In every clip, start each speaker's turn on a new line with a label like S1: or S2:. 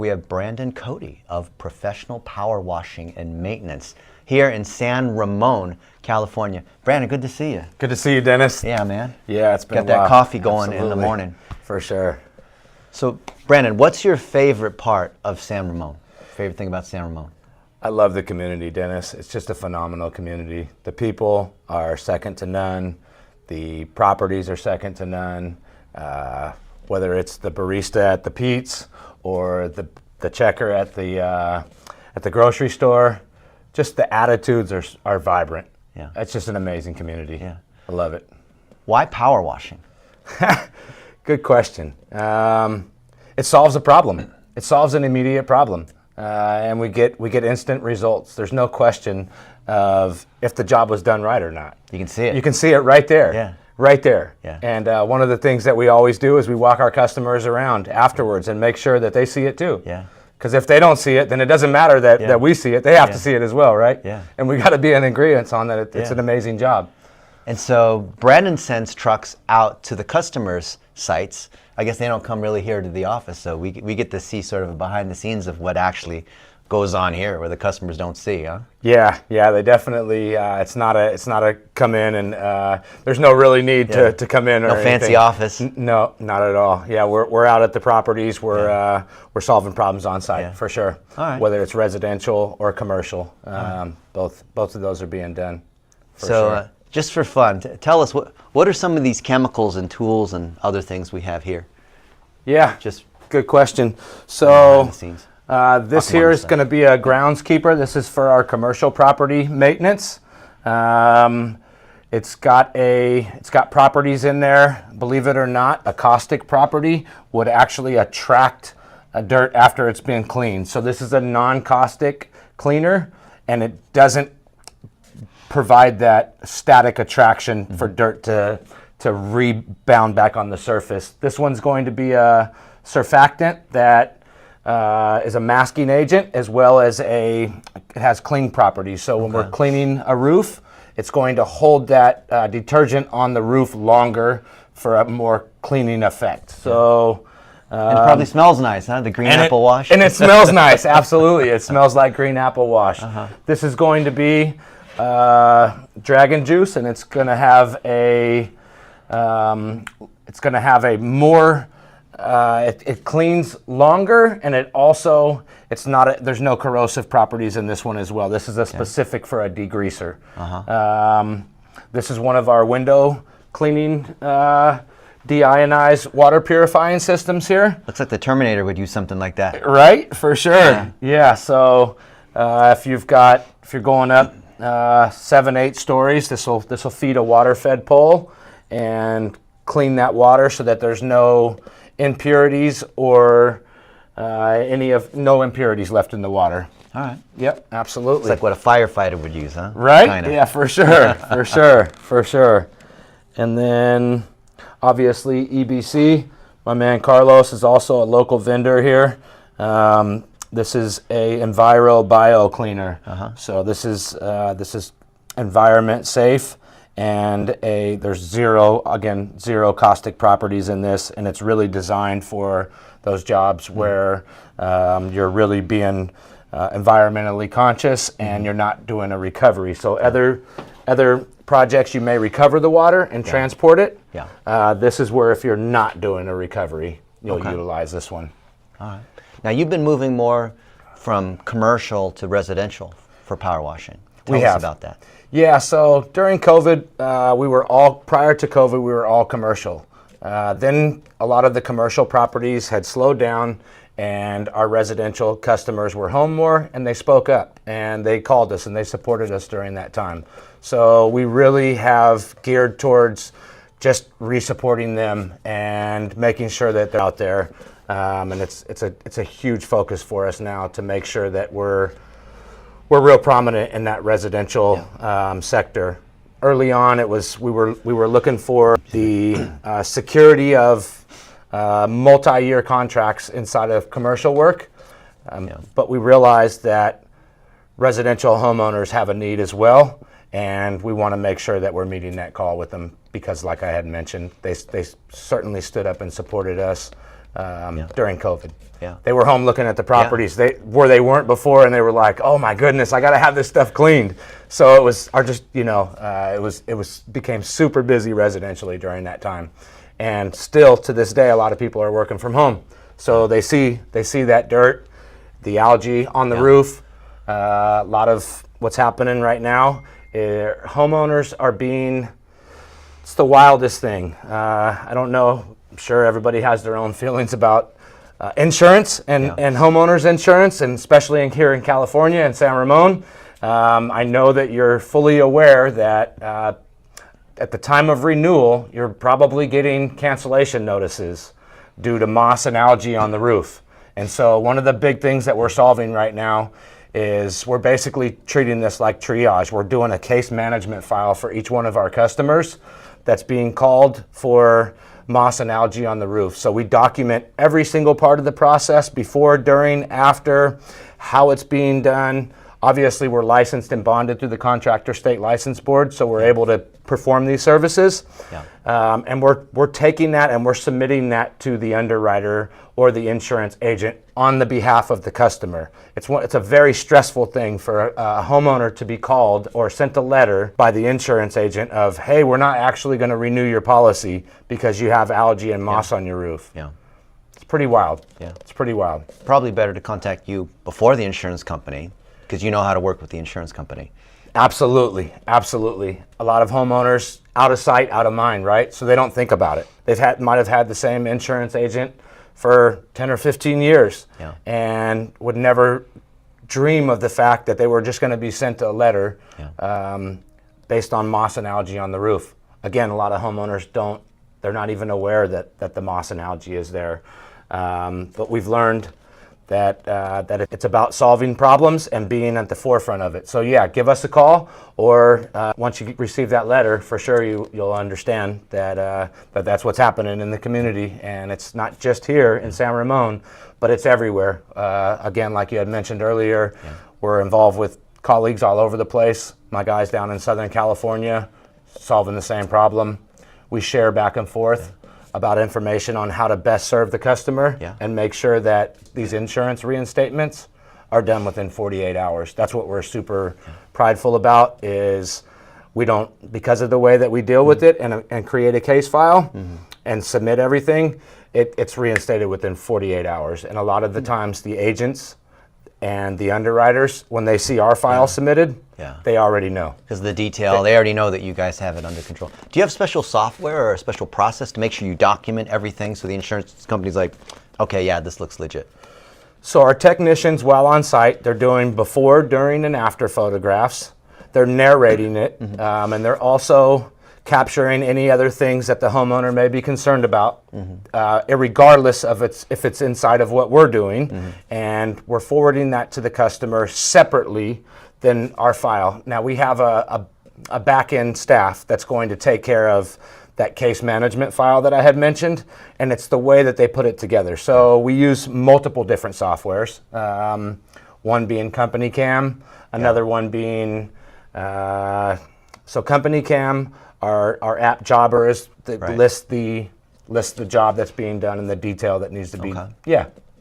S1: We have Brandon Cody of Professional Power Washing and Maintenance here in San Ramon, California. Brandon, good to see you.
S2: Good to see you, Dennis.
S1: Yeah, man.
S2: Yeah, it's been a
S1: Got that
S2: while.
S1: coffee going
S2: Absolutely.
S1: in the morning.
S2: For sure.
S1: So, Brandon, what's your favorite part of San Ramon? Favorite thing about San Ramon?
S2: I love the community, Dennis. It's just a phenomenal community. The people are second to none. The properties are second to none. Whether it's the barista at the Pete's or the checker at the grocery store, just the attitudes are vibrant.
S1: Yeah.
S2: It's just an amazing community.
S1: Yeah.
S2: I love it.
S1: Why power washing?
S2: Good question. It solves a problem. It solves an immediate problem. And we get instant results. There's no question of if the job was done right or not.
S1: You can see it.
S2: You can see it right there.
S1: Yeah.
S2: Right there.
S1: Yeah.
S2: And one of the things that we always do is we walk our customers around afterwards and make sure that they see it too.
S1: Yeah.
S2: Because if they don't see it, then it doesn't matter that we see it. They have to see it as well, right?
S1: Yeah.
S2: And we got to be in agreement on that. It's an amazing job.
S1: And so Brandon sends trucks out to the customers' sites. I guess they don't come really here to the office, so we get to see sort of behind the scenes of what actually goes on here, where the customers don't see, huh?
S2: Yeah, they definitely. It's not a come in and there's no really need to come in or
S1: no
S2: anything.
S1: fancy office.
S2: No, not at all. Yeah, we're out at the properties. We're solving problems on site for sure.
S1: All right.
S2: Whether it's residential or commercial, both of those are being done. For sure.
S1: Just for fun, tell us what are some of these chemicals and tools and other things we have here?
S2: Yeah,
S1: Just
S2: good question.
S1: behind
S2: So
S1: the scenes.
S2: this here is going to be a groundskeeper. This is for our commercial property maintenance. It's got properties in there. Believe it or not, a caustic property would actually attract dirt after it's been cleaned. So this is a non-caustic cleaner, and it doesn't provide that static attraction for dirt to rebound back on the surface. This one's going to be a surfactant that is a masking agent, as well as it has clean properties. So when we're cleaning a roof, it's going to hold that detergent on the roof longer for a more cleaning effect. So.
S1: And it probably smells nice, huh? The green apple wash.
S2: And it smells nice, absolutely. It smells like green apple wash. This is going to be dragon juice, and it's going to have a more. It cleans longer, and it also there's no corrosive properties in this one as well. This is a specific for a degreaser. This is one of our window cleaning deionized water purifying systems here.
S1: Looks like the Terminator would use something like that.
S2: Right, for sure. Yeah. So if you're going up 7-8 stories, this will feed a water-fed pole and clean that water so that there's no impurities or no impurities left in the water.
S1: All right.
S2: Yep, absolutely.
S1: It's like what a firefighter would use, huh?
S2: Right?
S1: Kinda.
S2: Yeah, for sure, for sure. And then, obviously, EBC. My man Carlos is also a local vendor here. This is a Enviro Bio Cleaner. So this is environment safe, and there's zero caustic properties in this, and it's really designed for those jobs where you're really being environmentally conscious and you're not doing a recovery. So other projects you may recover the water and transport it. This is where if you're not doing a recovery, you'll utilize this one.
S1: All right. Now you've been moving more from commercial to residential for power washing. Tell us about that.
S2: Yeah, so during COVID, prior to COVID, we were all commercial. Then a lot of the commercial properties had slowed down, and our residential customers were home more, and they spoke up, and they called us, and they supported us during that time. So we really have geared towards just re-supporting them and making sure that they're out there. And it's a huge focus for us now to make sure that we're real prominent in that residential sector. Early on, we were looking for the security of multi-year contracts inside of commercial work, but we realized that residential homeowners have a need as well, and we want to make sure that we're meeting that call with them because, like I had mentioned, they certainly stood up and supported us during COVID.
S1: Yeah.
S2: They were home looking at the properties where they weren't before, and they were like, "Oh my goodness, I got to have this stuff cleaned." So it was became super busy residentially during that time, and still to this day, a lot of people are working from home. So they see that dirt, the algae on the roof. A lot of what's happening right now, homeowners are being. It's the wildest thing. I don't know. I'm sure everybody has their own feelings about insurance and homeowners insurance, and especially here in California and San Ramon. I know that you're fully aware that at the time of renewal, you're probably getting cancellation notices due to moss and algae on the roof. And so one of the big things that we're solving right now is we're basically treating this like triage. We're doing a case management file for each one of our customers that's being called for moss and algae on the roof. So we document every single part of the process, before, during, after, how it's being done. Obviously, we're licensed and bonded through the Contractor State License Board, so we're able to perform these services. And we're taking that and we're submitting that to the underwriter or the insurance agent on the behalf of the customer. It's a very stressful thing for a homeowner to be called or sent a letter by the insurance agent of, "Hey, we're not actually going to renew your policy because you have algae and moss on your roof." It's pretty wild. It's pretty wild.
S1: Probably better to contact you before the insurance company, because you know how to work with the insurance company.
S2: Absolutely, absolutely. A lot of homeowners, out of sight, out of mind, right? So they don't think about it. Might have had the same insurance agent for 10 or 15 years and would never dream of the fact that they were just going to be sent a letter based on moss and algae on the roof. Again, a lot of homeowners they're not even aware that the moss and algae is there. But we've learned that it's about solving problems and being at the forefront of it. So give us a call, or once you receive that letter, for sure you'll understand that that's what's happening in the community, and it's not just here in San Ramon, but it's everywhere. Again, like you had mentioned earlier, we're involved with colleagues all over the place. My guys down in Southern California solving the same problem. We share back and forth about information on how to best serve the customer and make sure that these insurance reinstatements are done within 48 hours. That's what we're super prideful about, is we don't, because of the way that we deal with it and create a case file and submit everything, it's reinstated within 48 hours. And a lot of the times the agents and the underwriters, when they see our file submitted, they already know.
S1: Because the detail, they already know that you guys have it under control. Do you have special software or a special process to make sure you document everything so the insurance company's like, okay, this looks legit?
S2: So our technicians, while on site, they're doing before, during, and after photographs. They're narrating it, and they're also capturing any other things that the homeowner may be concerned about, regardless of if it's inside of what we're doing, and we're forwarding that to the customer separately than our file. Now we have a back-end staff that's going to take care of that case management file that I had mentioned, and it's the way that they put it together. So we use multiple different softwares, one being Company Cam, another one being, so Company Cam, our app jobber is lists the job that's being done and the detail that needs to be.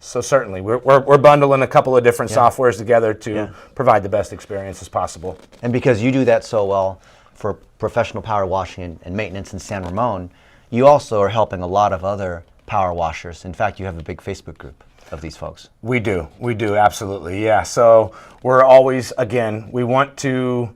S2: So certainly we're bundling a couple of different softwares together to provide the best experience as possible.
S1: And because you do that so well for professional power washing and maintenance in San Ramon, you also are helping a lot of other power washers. In fact, you have a big Facebook group of these folks.
S2: We do, absolutely, So we're always, again, we want to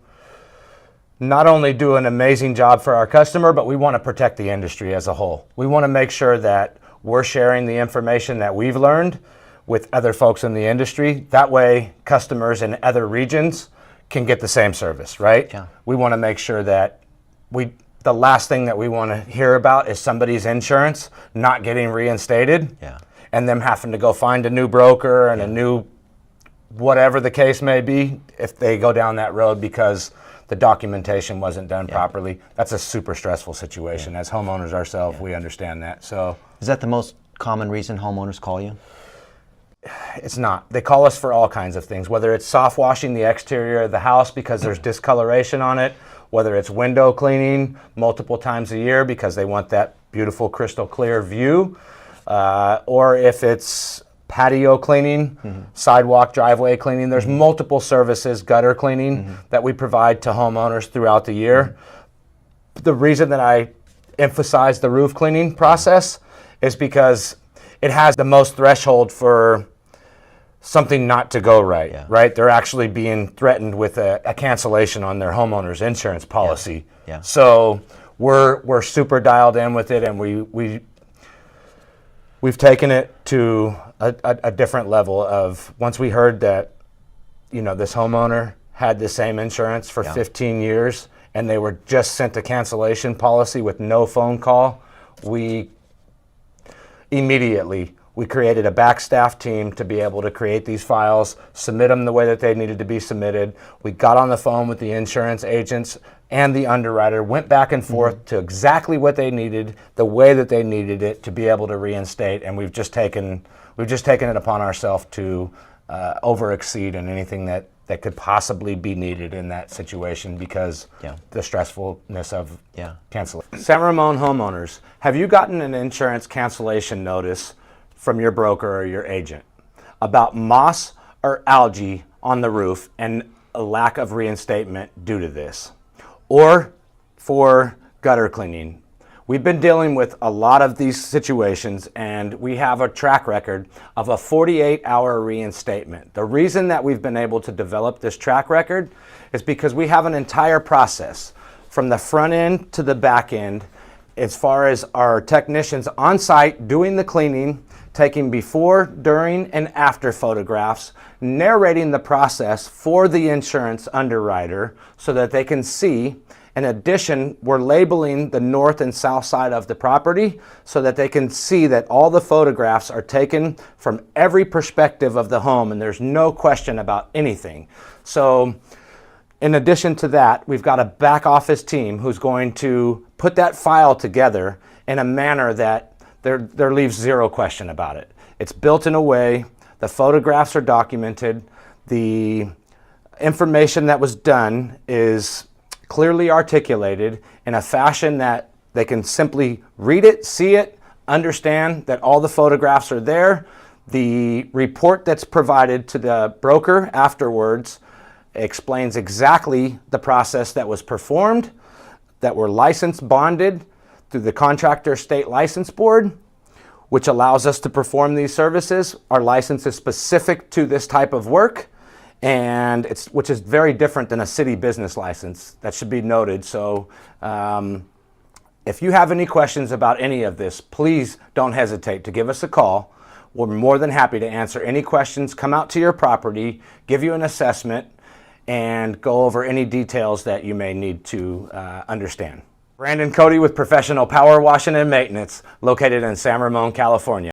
S2: not only do an amazing job for our customer, but we want to protect the industry as a whole. We want to make sure that we're sharing the information that we've learned with other folks in the industry. That way, customers in other regions can get the same service, right? We want to make sure that the last thing that we want to hear about is somebody's insurance not getting reinstated and them having to go find a new broker and a new whatever the case may be if they go down that road because the documentation wasn't done properly. That's a super stressful situation. As homeowners ourselves, we understand that. So,
S1: is that the most common reason homeowners call you?
S2: It's not. They call us for all kinds of things, whether it's soft washing the exterior of the house because there's discoloration on it, whether it's window cleaning multiple times a year because they want that beautiful crystal clear view. or if it's patio cleaning, sidewalk, driveway cleaning. There's multiple services, gutter cleaning, that we provide to homeowners throughout the year. The reason that I emphasize the roof cleaning process is because it has the most threshold for something not to go right, right? They're actually being threatened with a cancellation on their homeowner's insurance policy. So we're super dialed in with it, and we've taken it to a different level of, once we heard that, this homeowner had the same insurance for 15 years and they were just sent a cancellation policy with no phone call, we created a back staff team to be able to create these files, submit them the way that they needed to be submitted. We got on the phone with the insurance agents and the underwriter, went back and forth to exactly what they needed, the way that they needed it to be able to reinstate, and we've just taken it upon ourselves to over-exceed in anything that could possibly be needed in that situation because the stressfulness of cancellation. San Ramon homeowners, have you gotten an insurance cancellation notice from your broker or your agent about moss or algae on the roof and a lack of reinstatement due to this? Or for gutter cleaning? We've been dealing with a lot of these situations, and we have a track record of a 48-hour reinstatement. The reason that we've been able to develop this track record is because we have an entire process from the front end to the back end, as far as our technicians on site doing the cleaning, taking before, during, and after photographs, narrating the process for the insurance underwriter so that they can see. In addition, we're labeling the north and south side of the property so that they can see that all the photographs are taken from every perspective of the home and there's no question about anything. So in addition to that, we've got a back office team who's going to put that file together in a manner that there leaves zero question about it. It's built in a way, the photographs are documented, the information that was done is clearly articulated in a fashion that they can simply read it, see it, understand that all the photographs are there. The report that's provided to the broker afterwards explains exactly the process that was performed, that were licensed, bonded through the Contractor State License Board, which allows us to perform these services. Our license is specific to this type of work, and which is very different than a city business license. That should be noted. So if you have any questions about any of this, please don't hesitate to give us a call. We're more than happy to answer any questions, come out to your property, give you an assessment, and go over any details that you may need to understand. Brandon Cody with Professional Power Washing and Maintenance, located in San Ramon, California.